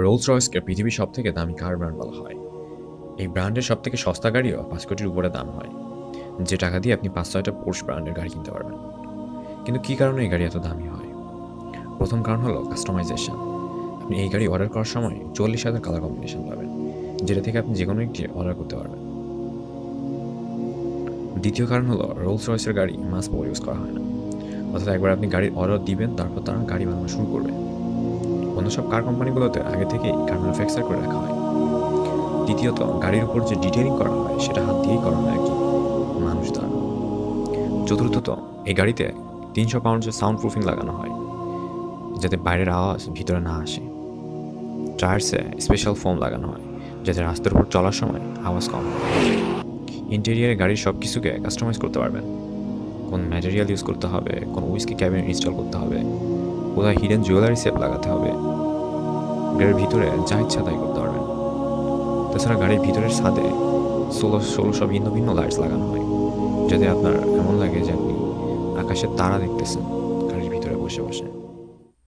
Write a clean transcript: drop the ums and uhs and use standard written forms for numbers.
Rolle's রয়েসকে পৃথিবীর সবথেকে দামি কার ব্র্যান্ড বলা হয়। এই ব্র্যান্ডের সবথেকে সস্তা গাড়িও ৫ কোটির উপরে দাম হয়, যে টাকা দিয়ে আপনি ৫-৬টা পোর্শ ব্র্যান্ডের গাড়ি কিনতে পারবেন। কিন্তু কী কারণে এই গাড়ি এত দামি হয়? প্রথম কারণ হলো কাস্টমাইজেশন। আপনি এই গাড়ি অর্ডার করার সময় ৪০,০০০ কালার কম্বিনেশন পাবেন, যেটা থেকে আপনি যেকোনো একটি অর্ডার করতে পারবেন। দ্বিতীয় কারণ হলো রোলস রয়েসের গাড়ি মাস প্রডিউস করা হয় না, অর্থাৎ একবার আপনি গাড়ির অর্ডার দিবেন, তারপর তারা গাড়ি বানানো শুরু করবে। অন্য সব কার কোম্পানিগুলোতে আগে থেকেই কার ম্যানুফ্যাকচার করে রাখা হয়। দ্বিতীয়ত, গাড়ির উপর যে ডিটেইলিং করা হয় সেটা হাত দিয়েই করা হয় একজন মানুষ দ্বারা। চতুর্থত, এই গাড়িতে ৩০০ পাউন্ডের সাউন্ড প্রুফিং লাগানো হয়, যাতে বাইরের আওয়াজ ভিতরে না আসে। টায়ার্সে স্পেশাল ফোম লাগানো হয়, যাতে রাস্তার উপর চলার সময় আওয়াজ কম হয়। ইন্টেরিয়ারে গাড়ির সব কিছুকে কাস্টমাইজ করতে পারবেন। কোন ম্যাটেরিয়াল ইউজ করতে হবে, কোন উইস্কি ক্যাবিন ইনস্টল করতে হবে, কোথায় হিডেন জুয়েলারি সেট লাগাতে হবে, গাড়ির ভিতরে যা ইচ্ছা তাই করতে পারবেন। তাছাড়া গাড়ির ভিতরের ছাদে ১৬০০ ভিন্ন ভিন্ন লাইটস লাগানো হয়, যাতে আপনার এমন লাগে যে আপনি আকাশের তারা দেখতেছেন গাড়ির ভিতরে বসে বসে।